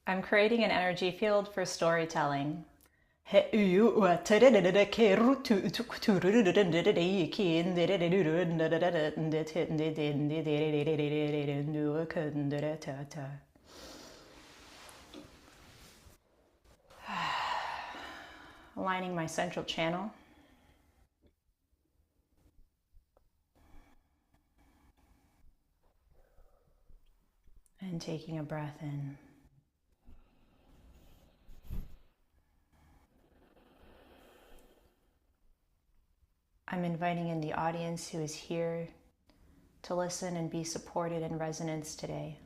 I'm creating an energy field for storytelling. Aligning my central channel and taking a breath in. I'm inviting in the audience who is here to listen and be supported in resonance today.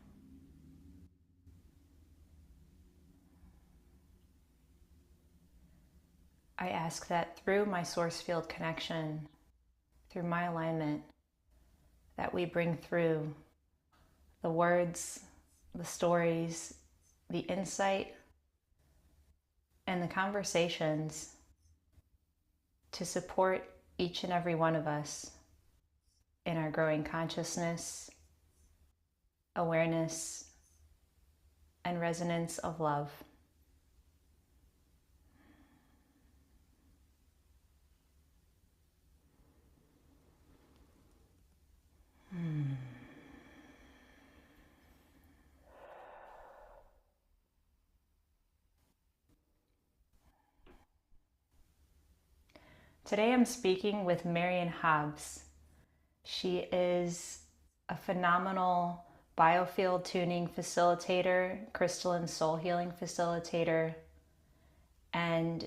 I ask that through my source field connection, through my alignment, that we bring through the words, the stories, the insight, and the conversations to support each and every one of us in our growing consciousness, awareness, and resonance of love. Today I'm speaking with Marion Hobbs. She is a phenomenal biofield tuning facilitator, crystalline soul healing facilitator, and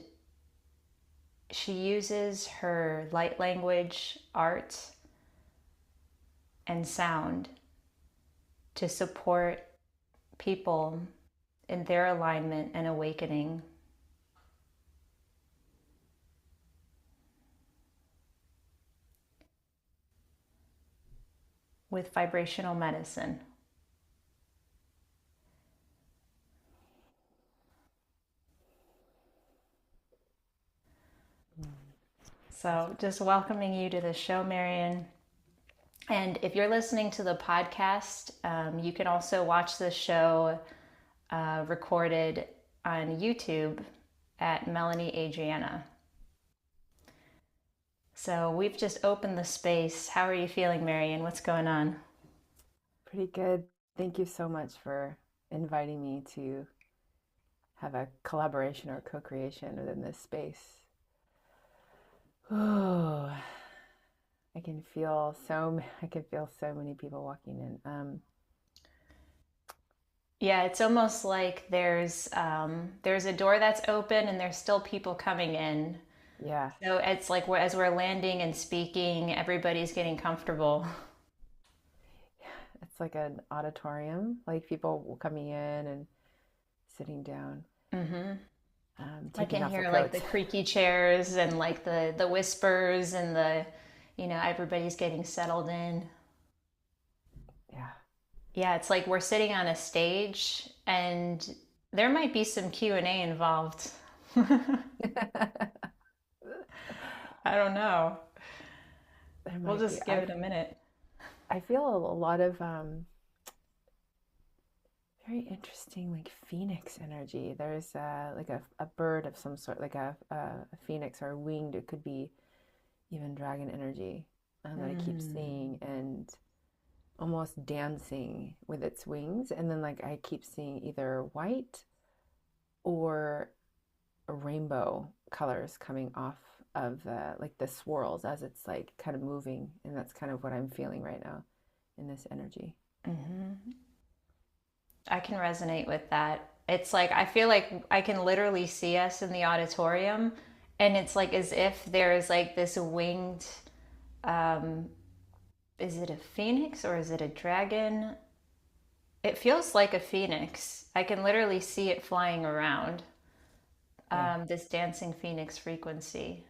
she uses her light language, art, and sound to support people in their alignment and awakening. With vibrational medicine. So just welcoming you to the show, Marion. And if you're listening to the podcast, you can also watch the show recorded on YouTube at Melanie Adriana. So we've just opened the space. How are you feeling, Marion? What's going on? Pretty good. Thank you so much for inviting me to have a collaboration or co-creation within this space. Oh, I can feel so many people walking in. Yeah, it's almost like there's a door that's open and there's still people coming in. Yeah, So it's like as we're landing and speaking, everybody's getting comfortable. it's like an auditorium, like people coming in and sitting down, Hmm. I taking can off their hear like the coats. creaky chairs and like the whispers and everybody's getting settled in. Yeah. Yeah, it's like we're sitting on a stage and there might be some Q&A involved. I don't know. There We'll might be. just give it a minute. I feel a lot of very interesting, like phoenix energy. There's like a bird of some sort, like a phoenix or a winged. It could be even dragon energy that I keep Mm. seeing and almost dancing with its wings. And then like I keep seeing either white or rainbow colors coming off of the swirls as it's like kind of moving. And that's kind of what I'm feeling right now in this energy. Hmm. I can resonate with that. It's like I feel like I can literally see us in the auditorium, and it's like as if there is like this winged. Um, is it a phoenix or is it a dragon? It feels like a phoenix. I can literally see it flying around. Yeah. This dancing phoenix frequency.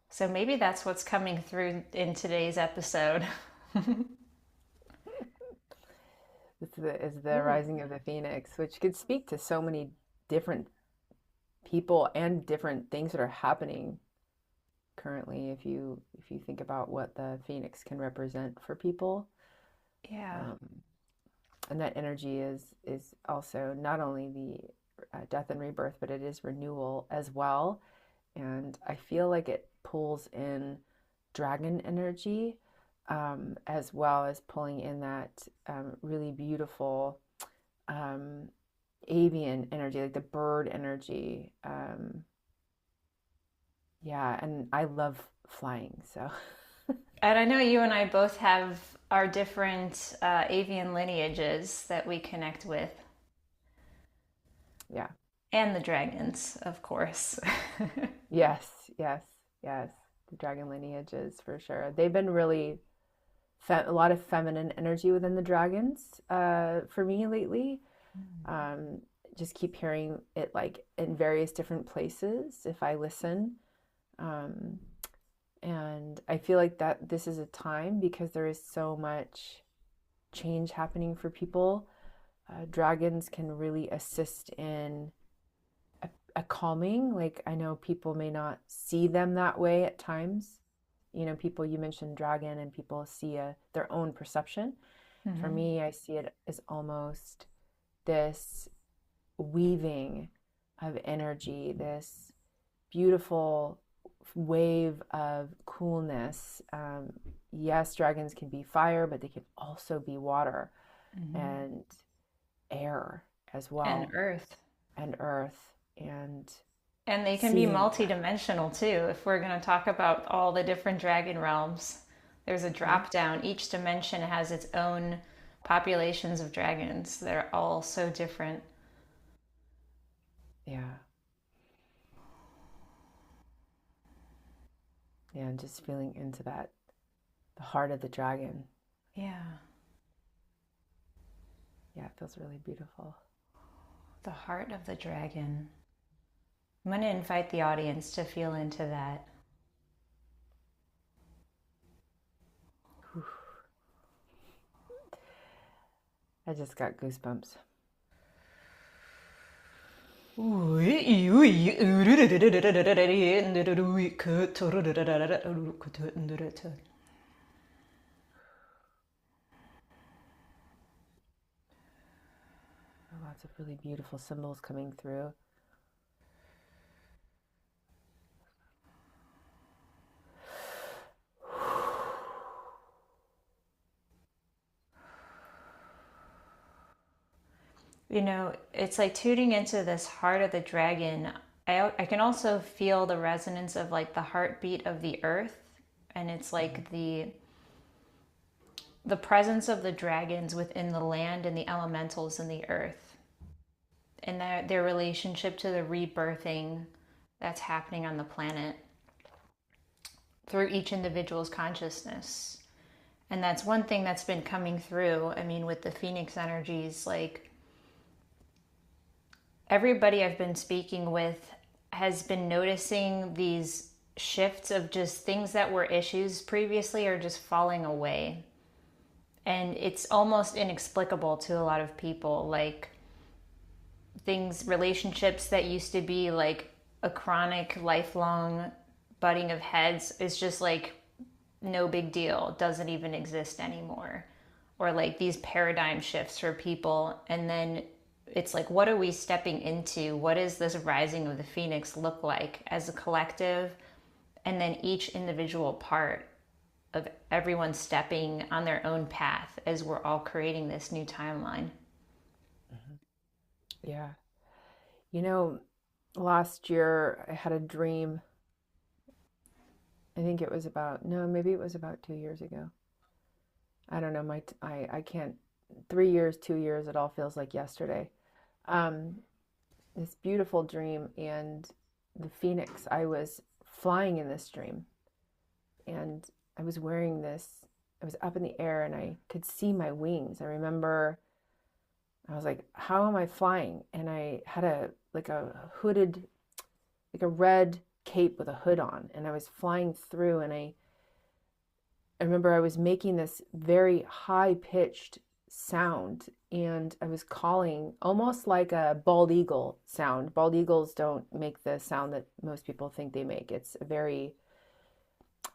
So maybe that's what's coming through in today's episode. Is the Ooh. rising of the phoenix, which could speak to so many different people and different things that are happening currently. If you think about what the phoenix can represent for people, Yeah. um, And that energy is also not only the death and rebirth, but it is renewal as well. And I feel like it pulls in dragon energy, as well as pulling in that really beautiful um, avian energy, like the bird energy. Yeah, and I love flying, so And I know you and I both have our different avian lineages that we connect with, yeah. and the dragons, of course. Yes, yes, yes. The dragon lineages for sure. They've been really a lot of feminine energy within the dragons for me lately. Um, just keep hearing it like in various different places if I listen. Um, and I feel like that this is a time because there is so much change happening for people. Dragons can really assist in a calming. Like I know people may not see them that way at times. You know, people, you mentioned dragon, and people see their own perception. For Mm-hmm. me, I see it as almost this weaving of energy, this beautiful wave of coolness. Yes, dragons can be fire, but they can also be water Mm-hmm. and air as And well, earth. and earth, and And they can be seeing that. multidimensional too. If we're going to talk about all the different dragon realms, there's a Mhm. drop down. Each dimension has its own populations of dragons that are all so different. Yeah. Yeah, and just feeling into that, the heart of the dragon. Yeah, Yeah, it feels really beautiful. the heart of the dragon. I'm going to invite the audience to feel into that. Whew. I just got goosebumps. Lots of really beautiful symbols coming through. You know, it's like tuning into this heart of the dragon. I can also feel the resonance of like the heartbeat of the earth, and it's Mhm. like the presence of the dragons within the land and the elementals in the earth, and their relationship to the rebirthing that's happening on the planet through each individual's consciousness. And that's one thing that's been coming through. I mean, with the phoenix energies, like everybody I've been speaking with has been noticing these shifts of just things that were issues previously are just falling away. And it's almost inexplicable to a lot of people. Like things, relationships that used to be like a chronic, lifelong butting of heads is just like no big deal, doesn't even exist anymore. Or like these paradigm shifts for people. And then it's like, what are we stepping into? What does this rising of the phoenix look like as a collective? And then each individual part of everyone stepping on their own path as we're all creating this new timeline. Mhm. Yeah. You know, last year I had a dream. I think it was about, no, maybe it was about 2 years ago. I don't know. I can't, 3 years, 2 years, it all feels like yesterday. Um, this beautiful dream, and the phoenix, I was flying in this dream, and I was wearing this, I was up in the air and I could see my wings. I remember I was like, how am I flying? And I had like a hooded, like a red cape with a hood on, and I was flying through, and I remember I was making this very high pitched sound, and I was calling almost like a bald eagle sound. Bald eagles don't make the sound that most people think they make. It's a very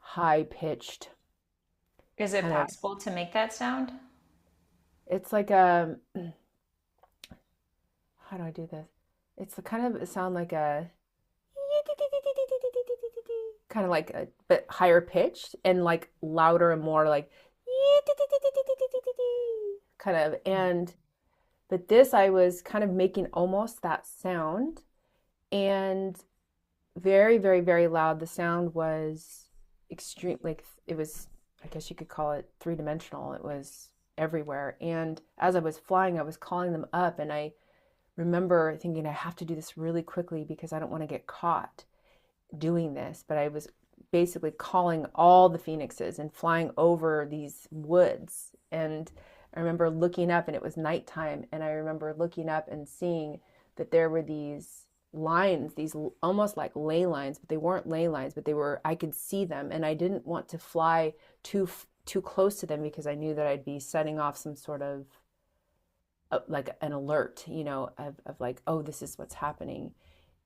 high pitched Is it kind of, possible to make that sound? It's like a, how do I do this? It's the kind of sound like a, kind of like a bit higher pitched and like louder and more like kind of. And but this, I was kind of making almost that sound, and very, very, very loud. The sound was extreme, like it was, I guess you could call it three-dimensional. It was everywhere. And as I was flying, I was calling them up, and I remember thinking I have to do this really quickly because I don't want to get caught doing this. But I was basically calling all the phoenixes and flying over these woods. And I remember looking up, and it was nighttime, and I remember looking up and seeing that there were these lines, these almost like ley lines, but they weren't ley lines, but they were, I could see them, and I didn't want to fly too close to them because I knew that I'd be setting off some sort of like an alert, of like, oh, this is what's happening.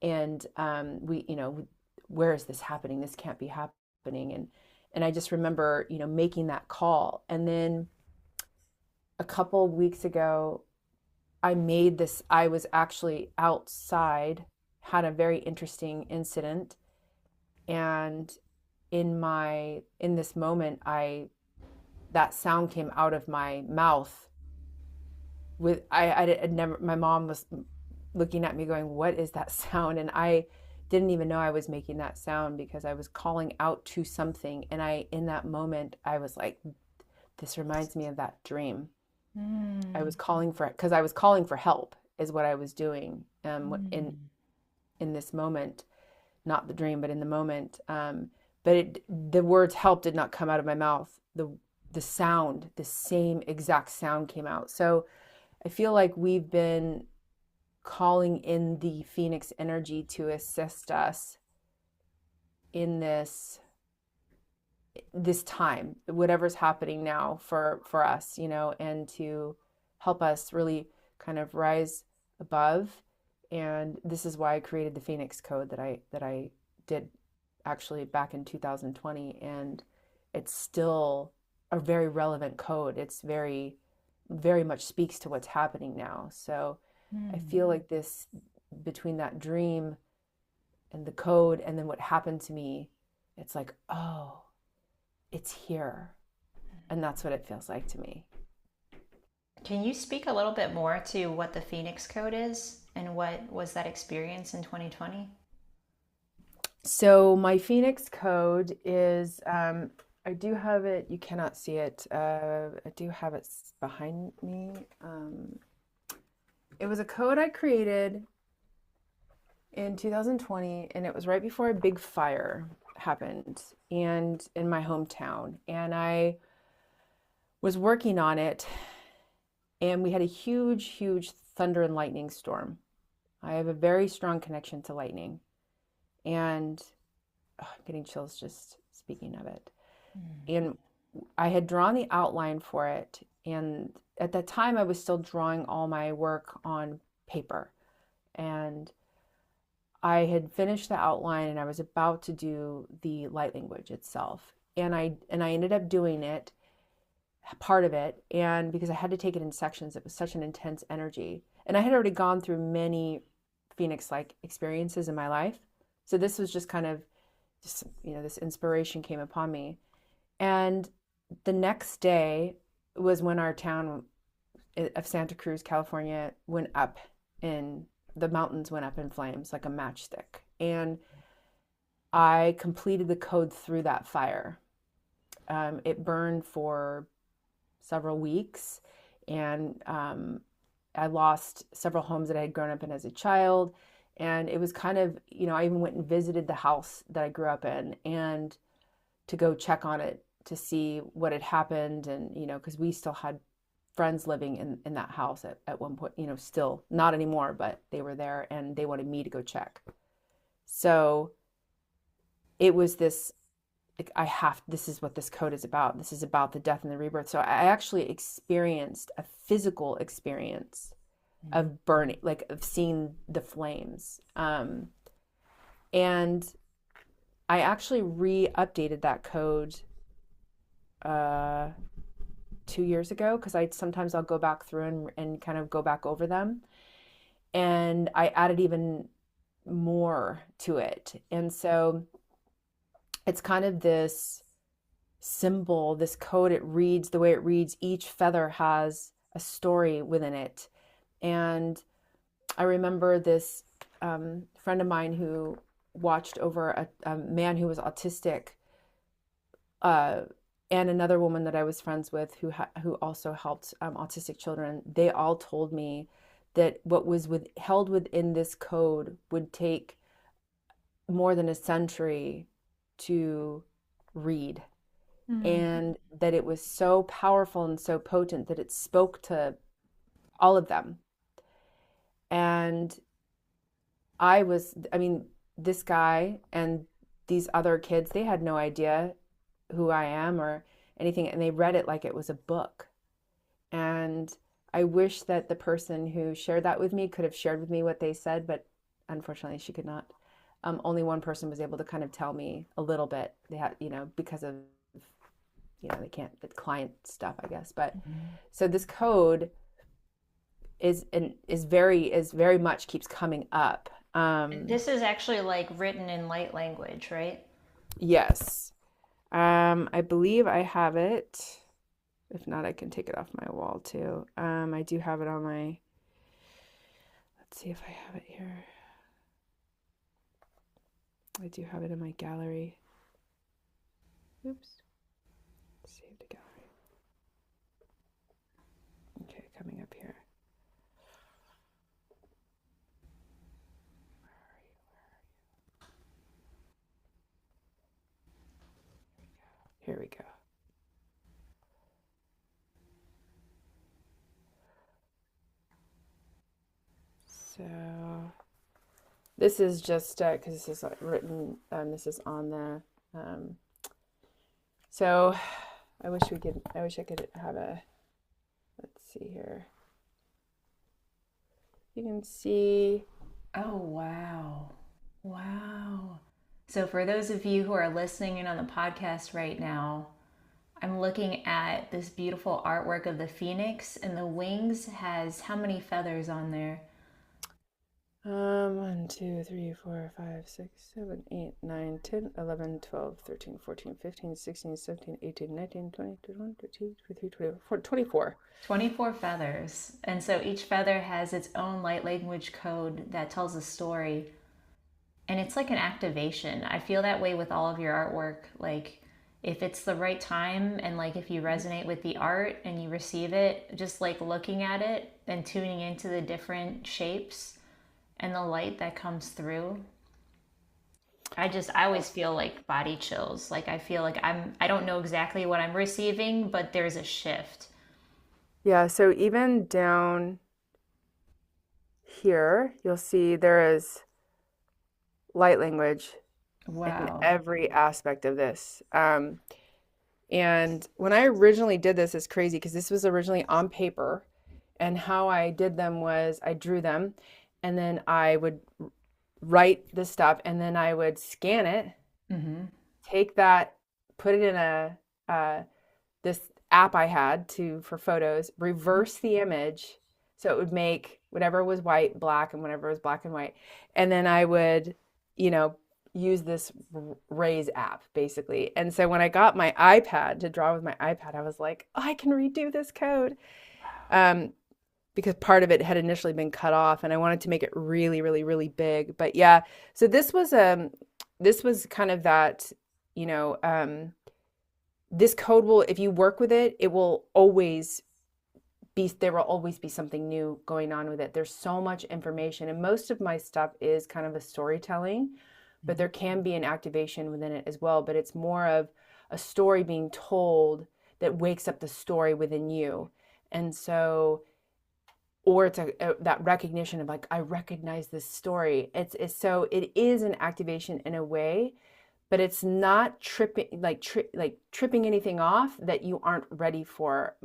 And where is this happening? This can't be happening. And I just remember, making that call. And then a couple of weeks ago, I was actually outside, had a very interesting incident. And in this moment, that sound came out of my mouth with, I never, my mom was looking at me going, what is that sound? And I didn't even know I was making that sound because I was calling out to something. And in that moment, I was like, this reminds me of that dream. I was calling because I was calling for help is what I was doing in this moment, not the dream, but in the moment. But the words help did not come out of my mouth. The sound, the same exact sound came out. So I feel like we've been calling in the Phoenix energy to assist us in this time, whatever's happening now for us, and to help us really kind of rise above. And this is why I created the Phoenix Code that I did actually back in 2020, and it's still a very relevant code. It's very, very much speaks to what's happening now. So I feel like this, between that dream and the code and then what happened to me, it's like, oh, it's here. And that's what it feels like to me. Can you speak a little bit more to what the Phoenix Code is and what was that experience in 2020? So my Phoenix Code is, I do have it, you cannot see it. I do have it behind me. It was a code I created in 2020, and it was right before a big fire happened and in my hometown. And I was working on it, and we had a huge, huge thunder and lightning storm. I have a very strong connection to lightning, and I'm getting chills just speaking of it. And I had drawn the outline for it, and at that time I was still drawing all my work on paper, and I had finished the outline, and I was about to do the light language itself, and I ended up doing it, part of it, and because I had to take it in sections, it was such an intense energy, and I had already gone through many Phoenix-like experiences in my life, so this was just kind of just, this inspiration came upon me. And the next day was when our town of Santa Cruz, California, went up in the mountains, went up in flames like a matchstick. And I completed the code through that fire. It burned for several weeks, and I lost several homes that I had grown up in as a child. And it was kind of, I even went and visited the house that I grew up in, and to go check on it to see what had happened. And, because we still had friends living in that house at one point, still not anymore, but they were there, and they wanted me to go check. So it was this, like, this is what this code is about. This is about the death and the rebirth. So I actually experienced a physical experience of burning, like of seeing the flames. And I actually re-updated that code 2 years ago, because I'll go back through and kind of go back over them. And I added even more to it. And so it's kind of this symbol, this code. It reads the way it reads. Each feather has a story within it. And I remember this friend of mine who watched over a man who was autistic, and another woman that I was friends with who also helped autistic children. They all told me that what was held within this code would take more than a century to read, and that it was so powerful and so potent that it spoke to all of them. And I mean, this guy and these other kids, they had no idea who I am or anything, and they read it like it was a book. And I wish that the person who shared that with me could have shared with me what they said, but unfortunately she could not. Only one person was able to kind of tell me a little bit. They had, because of, they can't, the client stuff, I guess. But so this code is very much keeps coming up. This is actually like written in light language, right? Yes. I believe I have it. If not, I can take it off my wall too. I do have it on let's see if I have it here. I do have it in my gallery. Oops. Save the gallery. Okay, coming up here. Here we go. So this is just because this is written. This is on the. So I wish I could have a. Let's see here. You can see. Oh, wow. Wow. So for those of you who are listening in on the podcast right now, I'm looking at this beautiful artwork of the phoenix, and the wings has how many feathers on there? 1, 2, 3, 4, 5, 6, 7, 8, 9, 10, 11, 12, 13, 14, 15, 16, 17, 18, 19, 20, 21, 22, 23, 24, 24. 24 feathers. And so each feather has its own light language code that tells a story. And it's like an activation. I feel that way with all of your artwork. Like if it's the right time and like if you resonate with the art and you receive it, just like looking at it and tuning into the different shapes and the light that comes through. I always feel like body chills. Like I feel like I don't know exactly what I'm receiving, but there's a shift. Yeah, so even down here, you'll see there is light language in every aspect of this. And when I originally did this, it's crazy because this was originally on paper. And how I did them was I drew them, and then I would write the stuff, and then I would scan it, take that, put it in this app I had for photos, reverse the image so it would make whatever was white black and whatever was black and white, and then I would use this Raise app basically. And so when I got my iPad to draw with my iPad, I was like, oh, I can redo this code. Because part of it had initially been cut off, and I wanted to make it really, really, really big. But yeah, so this was kind of that, this code will, if you work with it, there will always be something new going on with it. There's so much information, and most of my stuff is kind of a storytelling, but there can be an activation within it as well. But it's more of a story being told that wakes up the story within you. And so, or it's that recognition of like, I recognize this story. So it is an activation in a way, but it's not tripping anything off that you aren't ready for.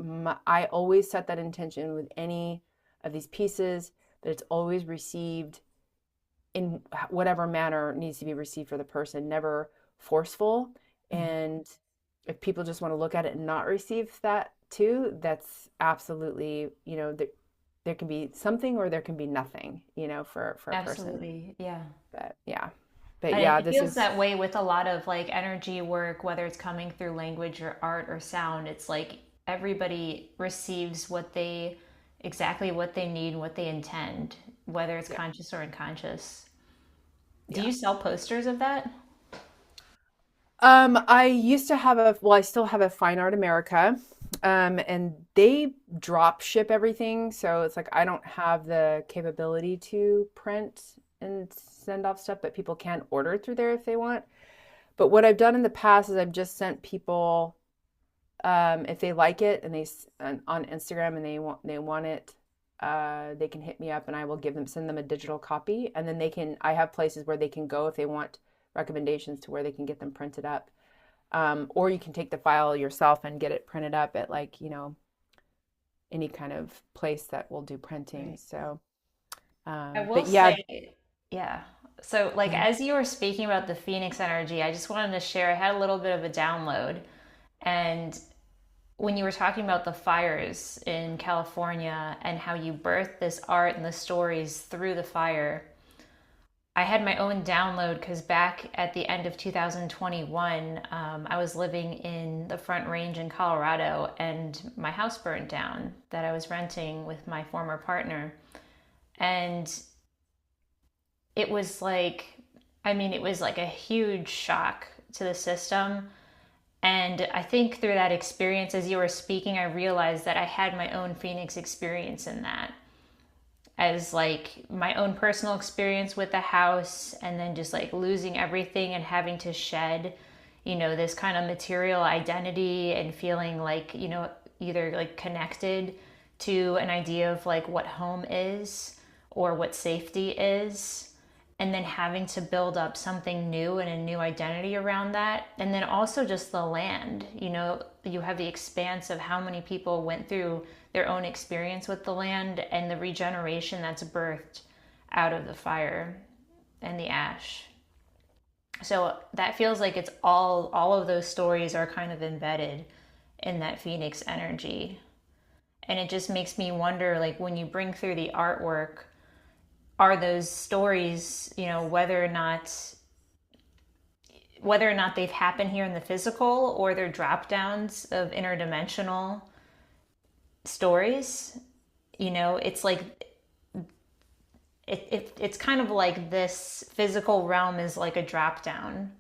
I always set that intention with any of these pieces, that it's always received in whatever manner needs to be received for the person, never forceful. And if people just want to look at it and not receive that to, that's absolutely, there can be something or there can be nothing, for a person. Absolutely. Yeah. But yeah, but And yeah, it this feels is, that way with a lot of like energy work, whether it's coming through language or art or sound. It's like everybody receives exactly what they need, what they intend, whether it's yeah, conscious or unconscious. Do yeah. you sell posters of that? I used to have I still have a Fine Art America, and they drop ship everything. So it's like I don't have the capability to print and send off stuff, but people can order through there if they want. But what I've done in the past is I've just sent people, if they like it and on Instagram and they want it, they can hit me up and I will send them a digital copy, and then I have places where they can go if they want recommendations to where they can get them printed up. Or you can take the file yourself and get it printed up at like, any kind of place that will do printing. Right. So, I will but yeah, say, yeah. So, like, mhm. as you were speaking about the Phoenix energy, I just wanted to share. I had a little bit of a download. And when you were talking about the fires in California and how you birthed this art and the stories through the fire, I had my own download because back at the end of 2021, I was living in the Front Range in Colorado and my house burned down that I was renting with my former partner. And it was like, it was like a huge shock to the system. And I think through that experience, as you were speaking, I realized that I had my own Phoenix experience in that, as like my own personal experience with the house, and then just like losing everything and having to shed, this kind of material identity and feeling like, either like connected to an idea of like what home is or what safety is, and then having to build up something new and a new identity around that. And then also just the land, you have the expanse of how many people went through their own experience with the land and the regeneration that's birthed out of the fire and the ash. So that feels like it's all of those stories are kind of embedded in that Phoenix energy. And it just makes me wonder, like, when you bring through the artwork, are those stories, whether or not they've happened here in the physical, or they're drop downs of interdimensional stories. It's like it's kind of like this physical realm is like a drop down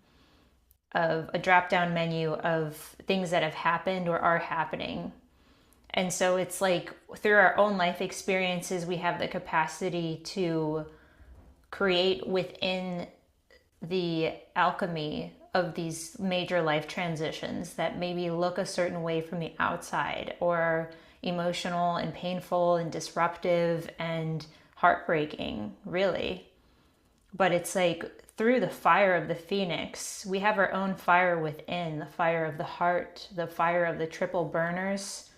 menu of things that have happened or are happening. And so it's like through our own life experiences, we have the capacity to create within the alchemy of these major life transitions that maybe look a certain way from the outside, or emotional and painful and disruptive and heartbreaking, really. But it's like through the fire of the phoenix, we have our own fire within, the fire of the heart, the fire of the triple burners,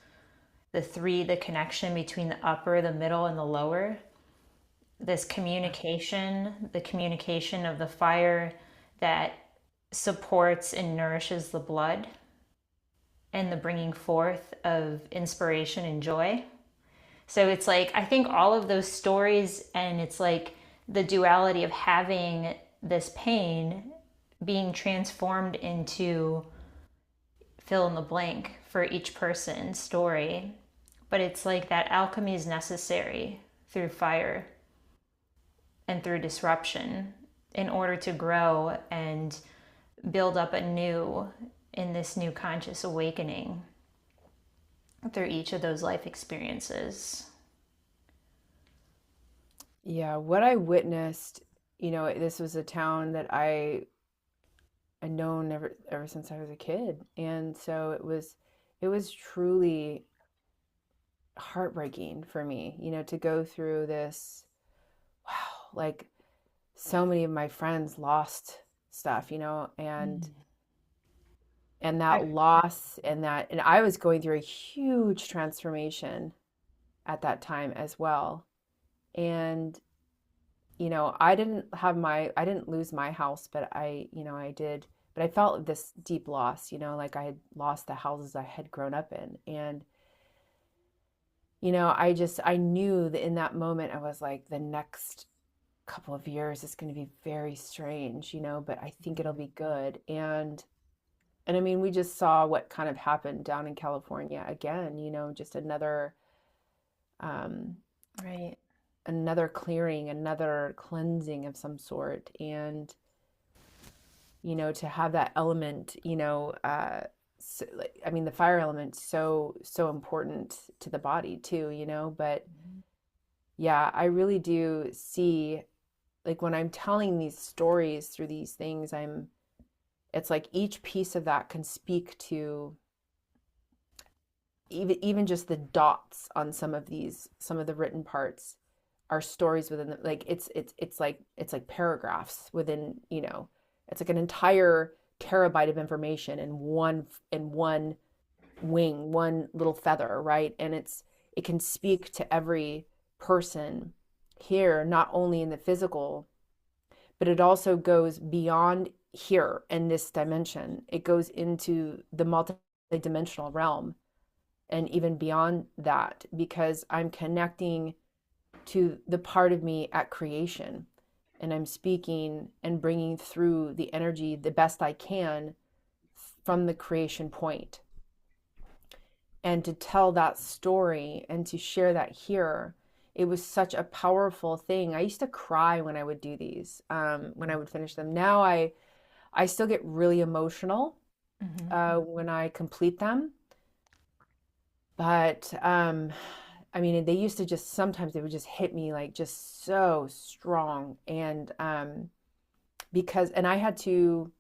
the connection between the upper, the middle, and the lower. This communication, the communication of the fire that supports and nourishes the blood, and the bringing forth of inspiration and joy. So it's like, I think all of those stories, and it's like the duality of having this pain being transformed into fill in the blank for each person's story. But it's like that alchemy is necessary through fire and through disruption in order to grow and build up anew in this new conscious awakening through each of those life experiences. Yeah, what I witnessed, this was a town that I known ever since I was a kid. And so it was truly heartbreaking for me, to go through this. Wow, like so many of my friends lost stuff, and that loss and I was going through a huge transformation at that time as well. And I didn't lose my house, but I did, but I felt this deep loss, like I had lost the houses I had grown up in. And I knew that in that moment, I was like, the next couple of years is going to be very strange, but I think it'll be good. And I mean, we just saw what kind of happened down in California again, just um, Right. another clearing, another cleansing of some sort. And, to have that element, so, like, I mean, the fire element, so important to the body too, but yeah, I really do see, like, when I'm telling these stories through these things, it's like each piece of that can speak to even just the dots on some of the written parts are stories within like it's like paragraphs within, it's like an entire terabyte of information in one wing, one little feather, right? And it can speak to every person here, not only in the physical, but it also goes beyond here in this dimension. It goes into the multidimensional realm and even beyond that, because I'm connecting to the part of me at creation, and I'm speaking and bringing through the energy the best I can from the creation point. And to tell that story and to share that here, it was such a powerful thing. I used to cry when I would do these, when I would finish them. Now I still get really emotional Mm-hmm. when I complete them. But I mean, they used to just sometimes they would just hit me like just so strong. And and I had to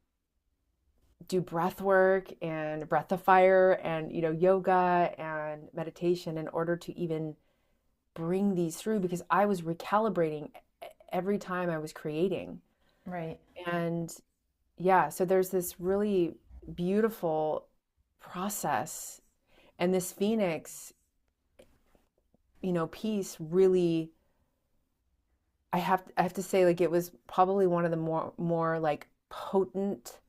do breath work and breath of fire and, yoga and meditation in order to even bring these through, because I was recalibrating every time I was creating. Right. And yeah, so there's this really beautiful process. And this Phoenix, piece really, I have to say, like, it was probably one of the more like potent,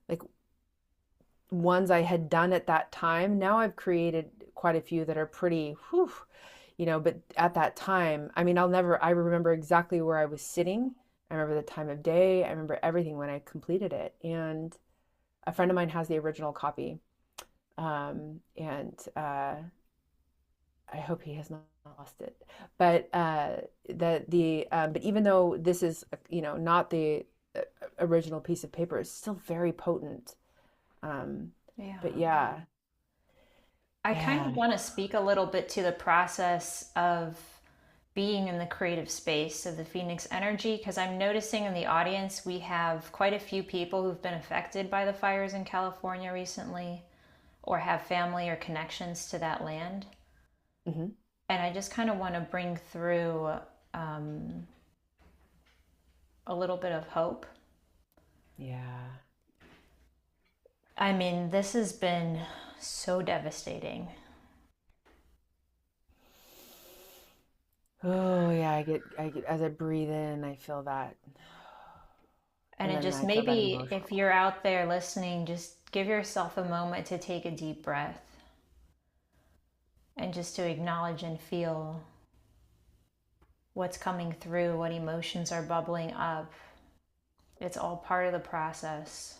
like, ones I had done at that time. Now I've created quite a few that are pretty whew, but at that time, I mean, I remember exactly where I was sitting. I remember the time of day. I remember everything when I completed it. And a friend of mine has the original copy. And I hope he has not lost it. But but even though this is, not the original piece of paper, it's still very potent. Um, Yeah. but yeah, I kind yeah. of want to speak a little bit to the process of being in the creative space of the Phoenix energy, because I'm noticing in the audience we have quite a few people who've been affected by the fires in California recently or have family or connections to that land. Hmm. And I just kind of want to bring through um, a little bit of hope. Yeah. I mean, this has been so devastating. Oh yeah, I get as I breathe in, I feel that, And and it then just I feel that maybe, if emotional. you're out there listening, just give yourself a moment to take a deep breath and just to acknowledge and feel what's coming through, what emotions are bubbling up. It's all part of the process,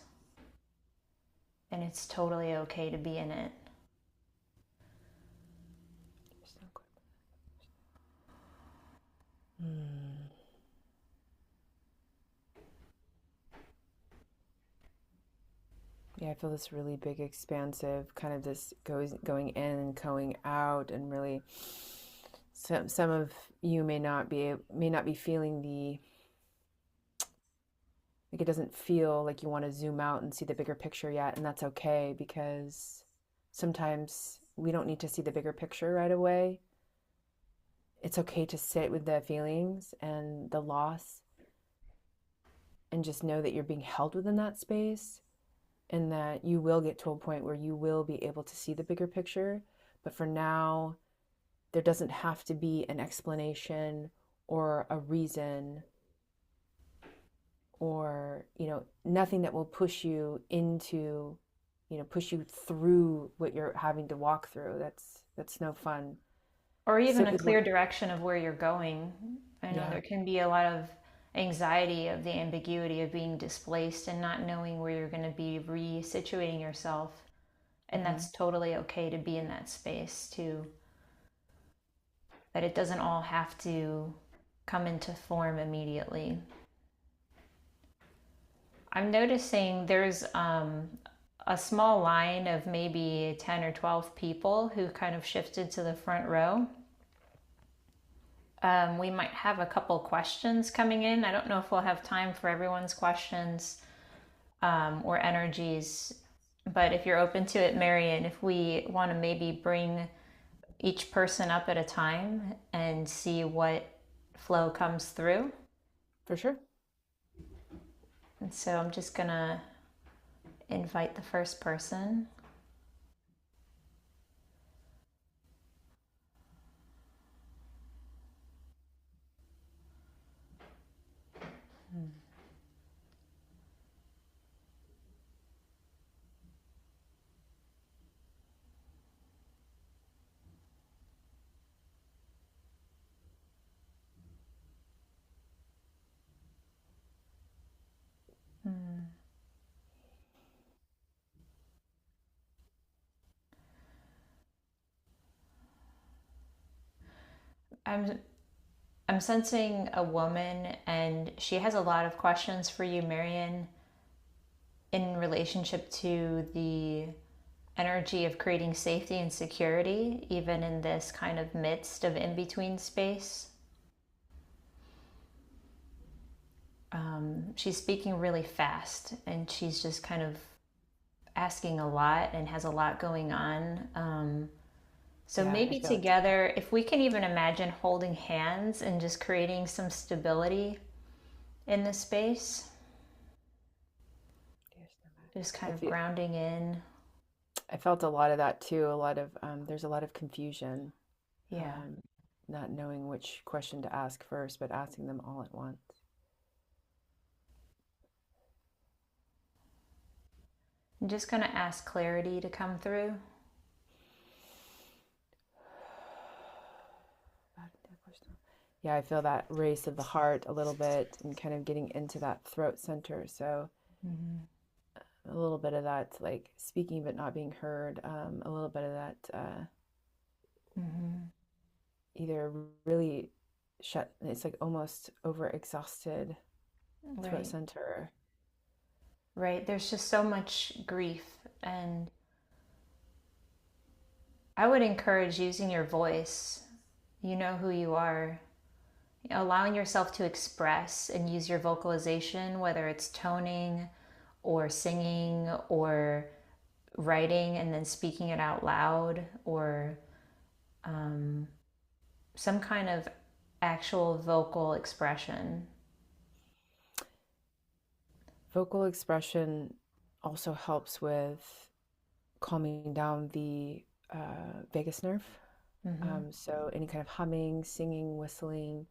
and it's totally okay to be in it. Hmm. Yeah, I feel this really big, expansive kind of this going in and going out, and really, some of you may not be feeling the, like, it doesn't feel like you want to zoom out and see the bigger picture yet, and that's okay, because sometimes we don't need to see the bigger picture right away. It's okay to sit with the feelings and the loss and just know that you're being held within that space, and that you will get to a point where you will be able to see the bigger picture. But for now, there doesn't have to be an explanation or a reason, or, nothing that will push you into, push you through what you're having to walk through. That's no fun. Or So even a it clear looked, direction of where you're going. I know yeah. there can be a lot of anxiety of the ambiguity of being displaced and not knowing where you're going to be resituating yourself. And Hmm. that's totally okay to be in that space too. That it doesn't all have to come into form immediately. I'm noticing there's a small line of maybe 10 or 12 people who kind of shifted to the front row. We might have a couple questions coming in. I don't know if we'll have time for everyone's questions or energies, but if you're open to it, Marion, if we want to maybe bring each person up at a time and see what flow comes through. For sure. And so I'm just going to invite the first person. I'm I'm sensing a woman, and she has a lot of questions for you, Marion, in relationship to the energy of creating safety and security, even in this kind of midst of in between space. She's speaking really fast, and she's just kind of asking a lot and has a lot going on. So Yeah, I maybe feel it. together, if we can even imagine holding hands and just creating some stability in this space, just I kind of feel grounding in. I felt a lot of that too. A lot of there's a lot of confusion, Yeah. um, not knowing which question to ask first, but asking them all at once. I'm just going to ask clarity to come through. Yeah, I feel that race of the heart a little bit and kind of getting into that throat center. So Mm-hmm. a little bit of that, like speaking but not being heard. A little bit of that, Mm-hmm. either really shut. It's like almost overexhausted throat Right. center. Right. There's just so much grief. And I would encourage using your voice. You know who you are. Allowing yourself to express and use your vocalization, whether it's toning or singing or writing and then speaking it out loud, or some kind of actual vocal expression. Vocal expression also helps with calming down the vagus nerve. Mm-hmm. So any kind of humming, singing, whistling,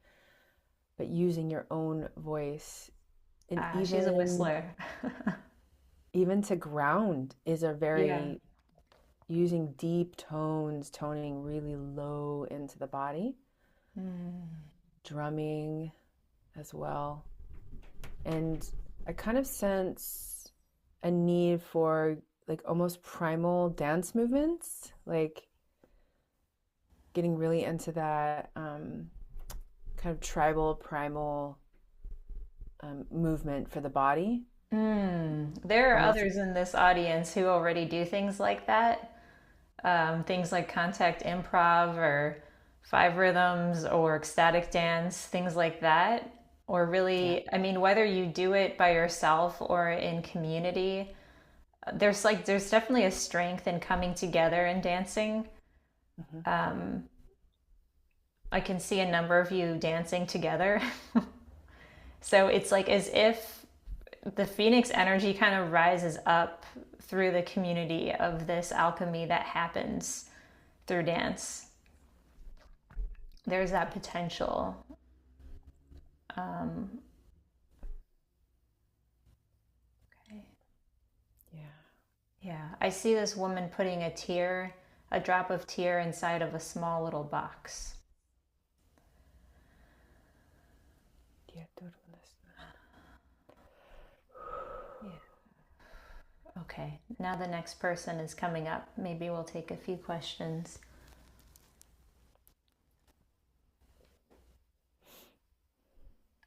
but using your own voice, and Ah, she's a even whistler. even to ground is a Yeah. very using deep tones, toning really low into the body, Mm. drumming as well. And I kind of sense a need for like almost primal dance movements, like getting really into that kind of tribal, primal movement for the body. There are Almost, others in this audience who already do things like that. Things like contact improv or five rhythms or ecstatic dance, things like that. Or yeah. really, I mean, whether you do it by yourself or in community, there's definitely a strength in coming together and dancing. Hmm. I can see a number of you dancing together. So it's like as if the Phoenix energy kind of rises up through the community of this alchemy that happens through dance. There's that potential. Um, okay. Yeah. Yeah, I see this woman putting a tear a drop of tear inside of a small little box. Okay, now the next person is coming up. Maybe we'll take a few questions.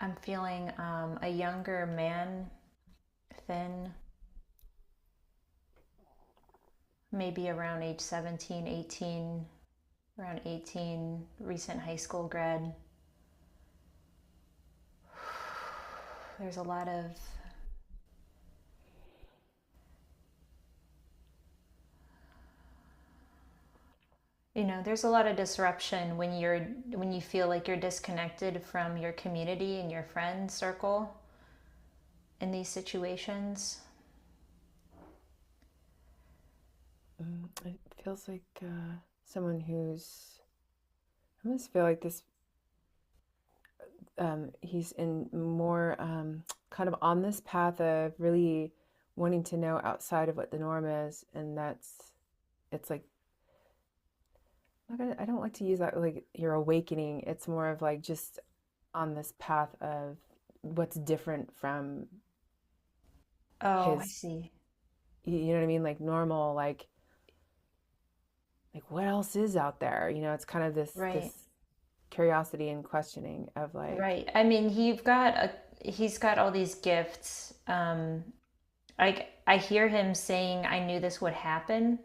I'm feeling a younger man, thin, maybe around age 17, 18, around 18, recent high school grad. There's a lot of there's a lot of disruption when you feel like you're disconnected from your community and your friend circle in these situations. It feels like someone who's, I almost feel like this, he's in more kind of on this path of really wanting to know outside of what the norm is. And it's like, I don't like to use that like you're awakening. It's more of like just on this path of what's different from Oh, I his, see. you know what I mean? Like normal, like what else is out there? It's kind of this Right. curiosity and questioning of like, Right. I mean, he's got all these gifts. I hear him saying, "I knew this would happen."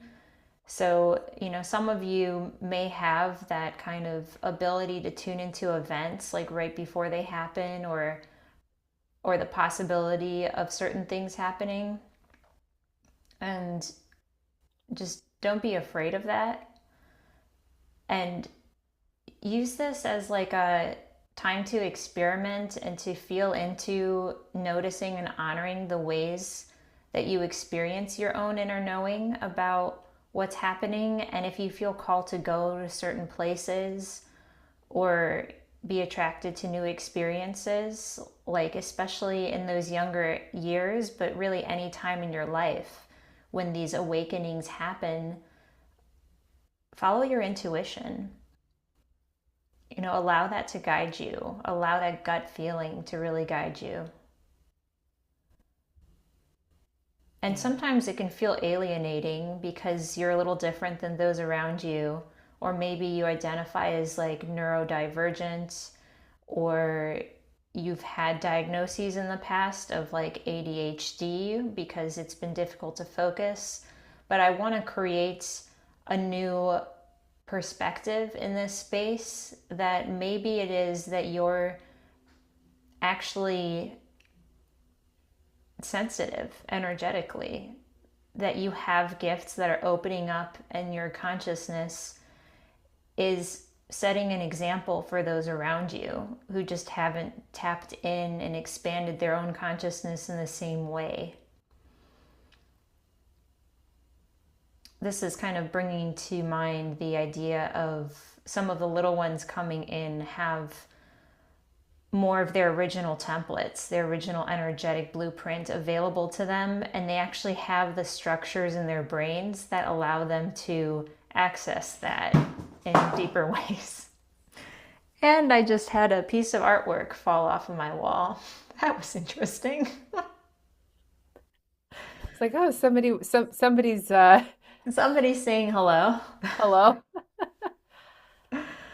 So, some of you may have that kind of ability to tune into events like right before they happen, or the possibility of certain things happening. And just don't be afraid of that. And use this as like a time to experiment and to feel into noticing and honoring the ways that you experience your own inner knowing about what's happening. And if you feel called to go to certain places or be attracted to new experiences, like especially in those younger years, but really any time in your life when these awakenings happen, follow your intuition. Allow that to guide you. Allow that gut feeling to really guide you. And yeah, sometimes it can feel alienating because you're a little different than those around you. Or maybe you identify as like neurodivergent, or you've had diagnoses in the past of like ADHD because it's been difficult to focus. But I want to create a new perspective in this space that maybe it is that you're actually sensitive energetically, that you have gifts that are opening up, and your consciousness is setting an example for those around you who just haven't tapped in and expanded their own consciousness in the same way. This is kind of bringing to mind the idea of some of the little ones coming in have more of their original templates, their original energetic blueprint available to them, and they actually have the structures in their brains that allow them to access that in deeper ways. And I just had a piece of artwork fall off of my wall. That was interesting. it's like, oh, somebody's Somebody's saying hello. hello.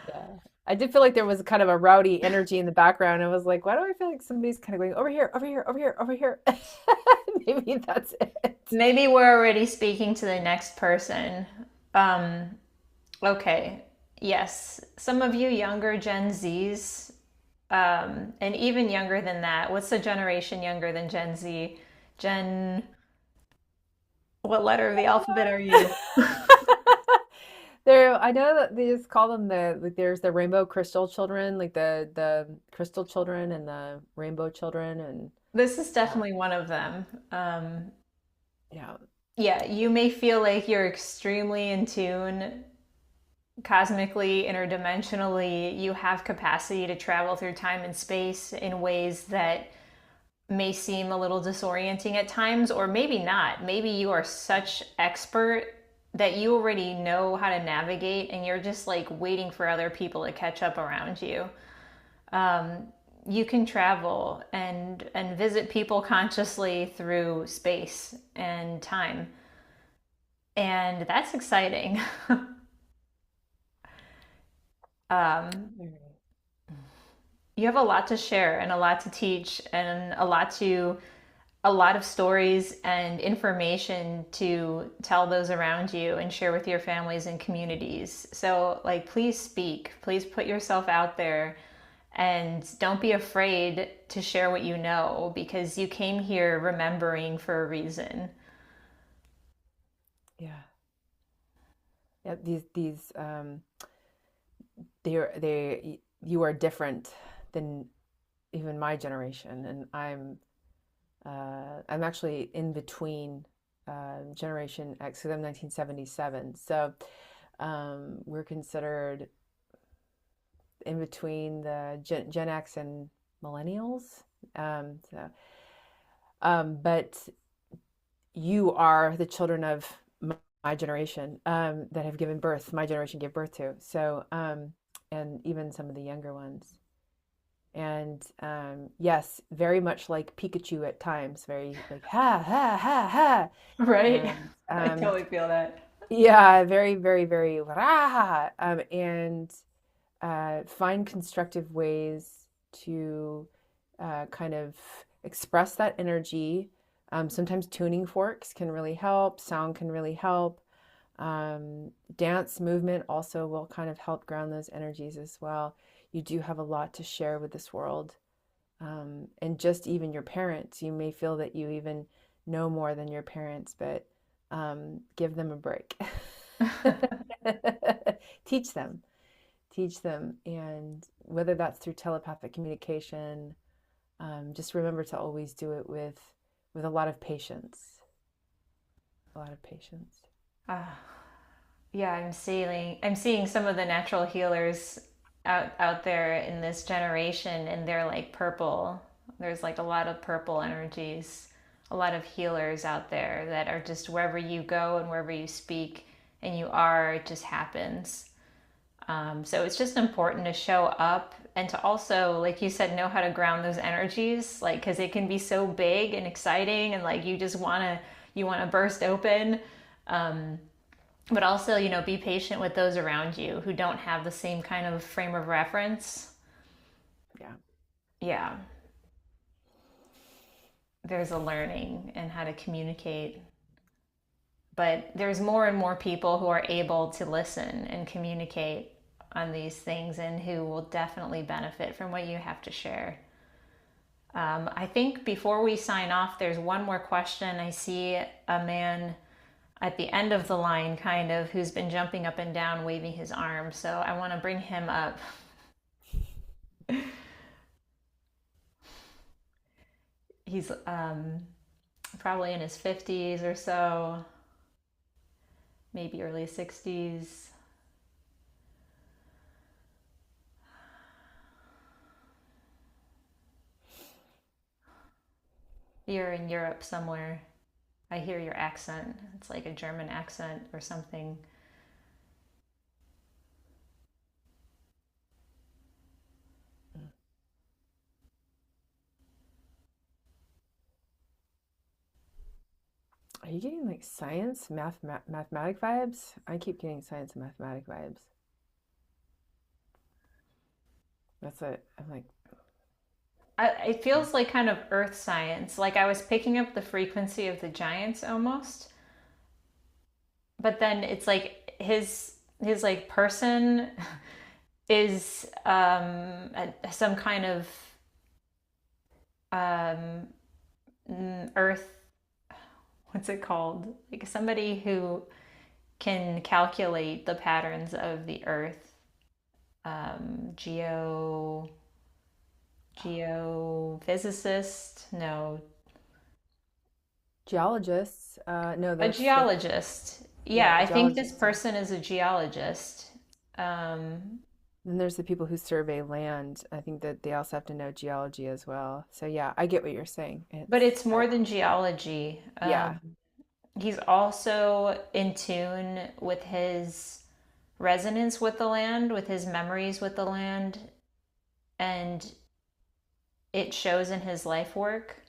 Yeah. I did feel like there was kind of a rowdy energy in the background. I was like, why do I feel like somebody's kind of going over here, over here, over here, over here? Maybe that's it. Maybe we're already speaking to the next person. Um, okay. Yes. Some of you younger Gen Zs, and even younger than that. What's the generation younger than Gen Z? Gen, what letter of the alphabet are you? I know that they just call them like there's the rainbow crystal children, like the crystal children and the rainbow children, and This is uh, definitely one of them. yeah, Yeah, you may feel like you're extremely in tune cosmically, interdimensionally. You have capacity to travel through time and space in ways that may seem a little disorienting at times, or maybe not. Maybe you are such expert that you already know how to navigate, and you're just like waiting for other people to catch up around you. You can travel and visit people consciously through space and time, and that's exciting. um, Very. you have a lot to share and a lot to teach and a lot of stories and information to tell those around you and share with your families and communities. So, like, please speak. Please put yourself out there and don't be afraid to share what you know, because you came here remembering for a reason. Yeah. Yeah, they you are different than even my generation, and I'm actually in between Generation X, because I'm 1977. So we're considered in between the Gen X and millennials. But you are the children of my generation that have given birth, my generation gave birth to. So, and even some of the younger ones. And yes, very much like Pikachu at times, very like ha ha ha ha, Right? and I totally feel that. yeah, very very very rah, and find constructive ways to kind of express that energy. Sometimes tuning forks can really help. Sound can really help. Dance movement also will kind of help ground those energies as well. You do have a lot to share with this world. And just even your parents, you may feel that you even know more than your parents, but give them a break. Teach them, teach them. And whether that's through telepathic communication, just remember to always do it with a lot of patience, a lot of patience. Uh, yeah, I'm seeing some of the natural healers out there in this generation, and they're like purple. There's like a lot of purple energies, a lot of healers out there that are just wherever you go and wherever you speak and you are, it just happens. So it's just important to show up and to also, like you said, know how to ground those energies, like because it can be so big and exciting, and like you want to burst open. Um, but also, be patient with those around you who don't have the same kind of frame of reference. Yeah. Yeah, there's a learning and how to communicate. But there's more and more people who are able to listen and communicate on these things and who will definitely benefit from what you have to share. I think before we sign off, there's one more question. I see a man at the end of the line, kind of, who's been jumping up and down, waving his arms. So I want to bring him up. He's probably in his 50s or so, maybe early 60s. You're in Europe somewhere. I hear your accent. It's like a German accent or something. Are you getting like science, mathematic vibes? I keep getting science and mathematic vibes. That's it. I'm like, It feels like kind of earth science. Like I was picking up the frequency of the giants almost, but then it's like his like person is some kind of um, earth. What's it called? Like somebody who can calculate the patterns of the earth. Geo geophysicist? No, geologists. No, a that's geologist. yeah, Yeah, a I think this geologist. Yeah. person is a geologist. Um, And there's the people who survey land. I think that they also have to know geology as well. So yeah, I get what you're saying. but It's it's more than geology. yeah, He's also in tune with his resonance with the land, with his memories with the land, and it shows in his life work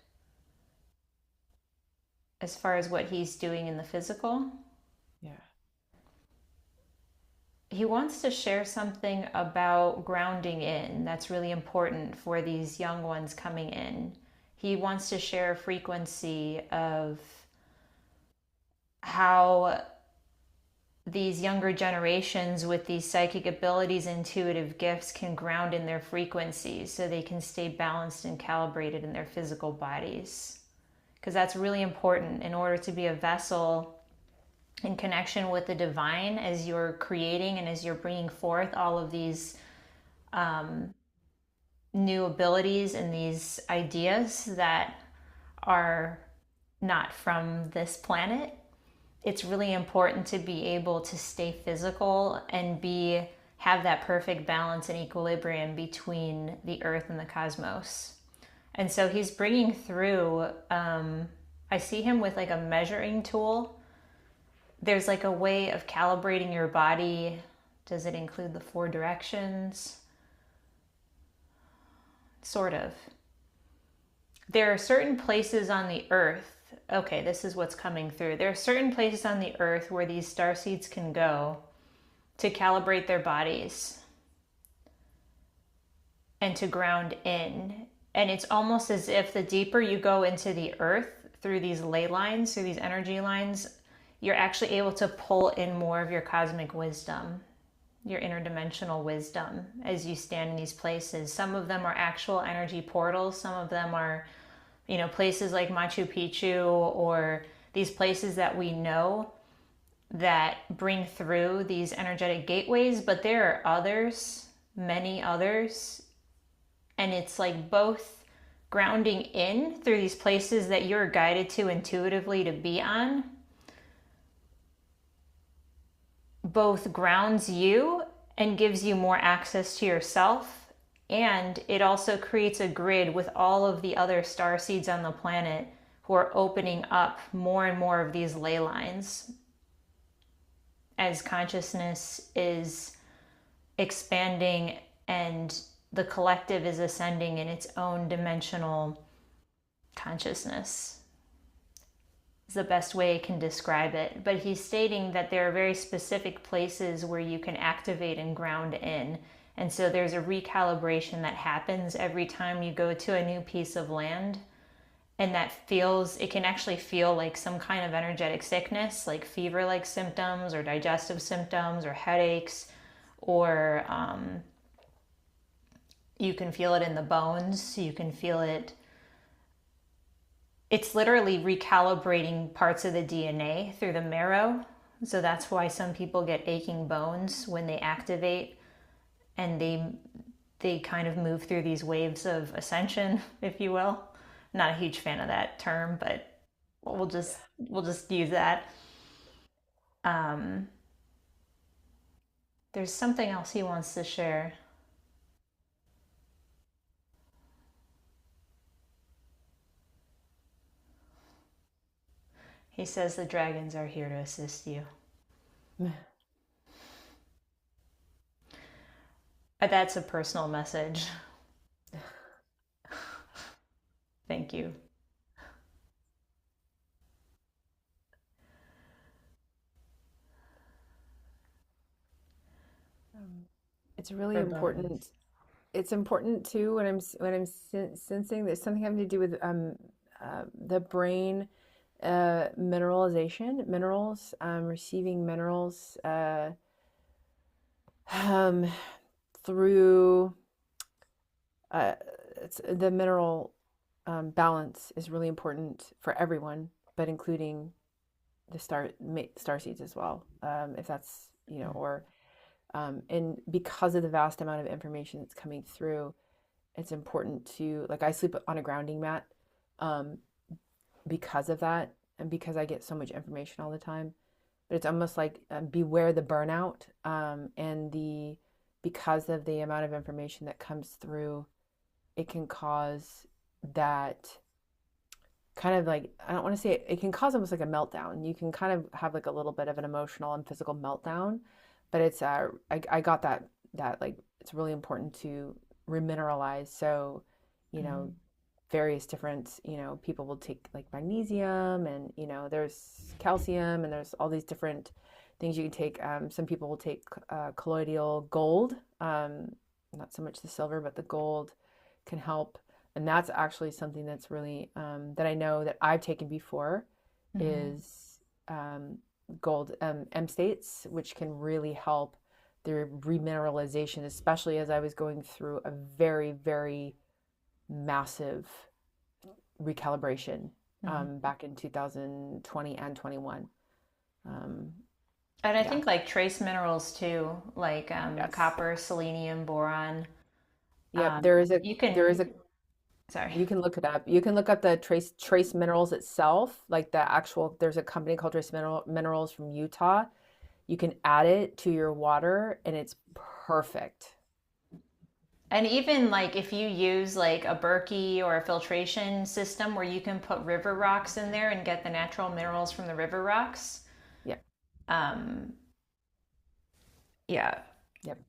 as far as what he's doing in the physical. Yeah. He wants to share something about grounding in that's really important for these young ones coming in. He wants to share a frequency of how these younger generations with these psychic abilities, intuitive gifts can ground in their frequencies so they can stay balanced and calibrated in their physical bodies. Because that's really important in order to be a vessel in connection with the divine as you're creating and as you're bringing forth all of these new abilities and these ideas that are not from this planet. It's really important to be able to stay physical and have that perfect balance and equilibrium between the earth and the cosmos. And so he's bringing through, I see him with like a measuring tool. There's like a way of calibrating your body. Does it include the 4 directions? Sort of. There are certain places on the earth. Okay, this is what's coming through. There are certain places on the earth where these starseeds can go to calibrate their bodies and to ground in. And it's almost as if the deeper you go into the earth through these ley lines, through these energy lines, you're actually able to pull in more of your cosmic wisdom, your interdimensional wisdom as you stand in these places. Some of them are actual energy portals. Some of them are, places like Machu Picchu or these places that we know that bring through these energetic gateways. But there are others, many others. And it's like both grounding in through these places that you're guided to intuitively to be on, both grounds you and gives you more access to yourself, and it also creates a grid with all of the other star seeds on the planet who are opening up more and more of these ley lines as consciousness is expanding and the collective is ascending in its own dimensional consciousness. Is the best way I can describe it. But he's stating that there are very specific places where you can activate and ground in. And so there's a recalibration that happens every time you go to a new piece of land. And it can actually feel like some kind of energetic sickness, like fever-like symptoms or digestive symptoms or headaches, or you can feel it in the bones. You can feel it. It's literally recalibrating parts of the DNA through the marrow. So that's why some people get aching bones when they activate, and they kind of move through these waves of ascension, if you will. I'm not a huge fan of that term, but we'll just use that. There's something else he wants to share. He says the dragons are here to assist you. That's a personal message. Thank you. It's really For bones. important. It's important too when I'm sensing there's something having to do with the brain, mineralization, minerals, receiving minerals um, through the mineral balance is really important for everyone, but including the star seeds as well. If that's or and because of the vast amount of information that's coming through, it's important to, like, I sleep on a grounding mat um, because of that and because I get so much information all the time. But it's almost like beware the burnout and because of the amount of information that comes through, it can cause that kind of like, I don't want to say it, it can cause almost like a meltdown. You can kind of have like a little bit of an emotional and physical meltdown, but it's I got that like it's really important to remineralize. So, you know, Mhm. various different, people will take like magnesium and, there's calcium and there's all these different things you can take. Some people will take colloidal gold, not so much the silver, but the gold can help. And that's actually something that's really, that I know that I've taken before Mhm. is gold M states, which can really help the remineralization, especially as I was going through a very, very massive recalibration Mhm. back in 2020 and 21. Um, And I yeah. think like trace minerals too, like Yes. copper, selenium, boron. Yep. There is a You there can, is a sorry. you can look it up. You can look up the trace minerals itself, like the actual. There's a company called Minerals from Utah. You can add it to your water, and it's perfect. And even like if you use like a Berkey or a filtration system where you can put river rocks in there and get the natural minerals from the river rocks. Yep. Um, yeah. Yep.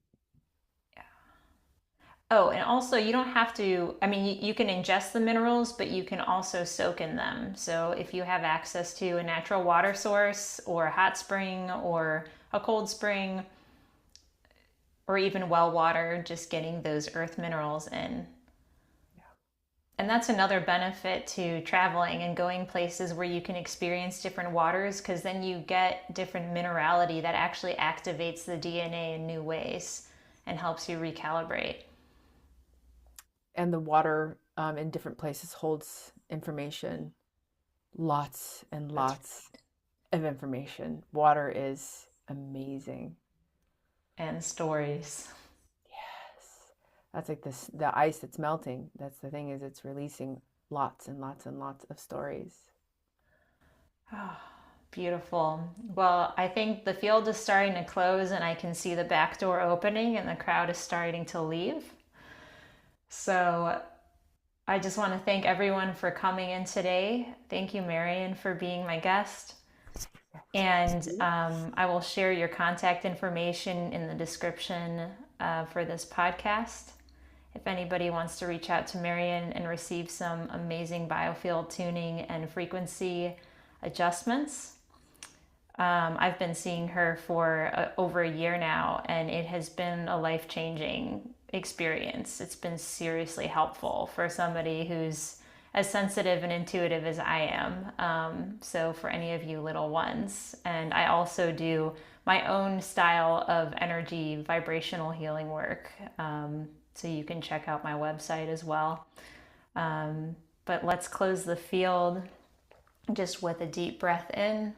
Oh, and also you don't have to, I mean, you can ingest the minerals, but you can also soak in them. So if you have access to a natural water source or a hot spring or a cold spring or even well water, just getting those earth minerals in. And that's another benefit to traveling and going places where you can experience different waters because then you get different minerality that actually activates the DNA in new ways and helps you recalibrate. And the water in different places holds information, lots and That's lots of information. Water is amazing. and stories. Yes. That's like the ice that's melting. That's the thing is it's releasing lots and lots and lots of stories. Oh, beautiful. Well, I think the field is starting to close and I can see the back door opening and the crowd is starting to leave. So I just want to thank everyone for coming in today. Thank you, Marion, for being my guest. And I will share your contact information in the description for this podcast. If anybody wants to reach out to Marion and receive some amazing biofield tuning and frequency adjustments, I've been seeing her for over a year now, and it has been a life changing experience. It's been seriously helpful for somebody who's as sensitive and intuitive as I am. So, for any of you little ones, and I also do my own style of energy vibrational healing work. So, you can check out my website as well. But let's close the field just with a deep breath in.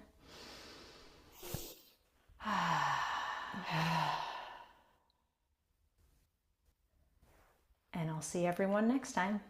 And I'll see everyone next time.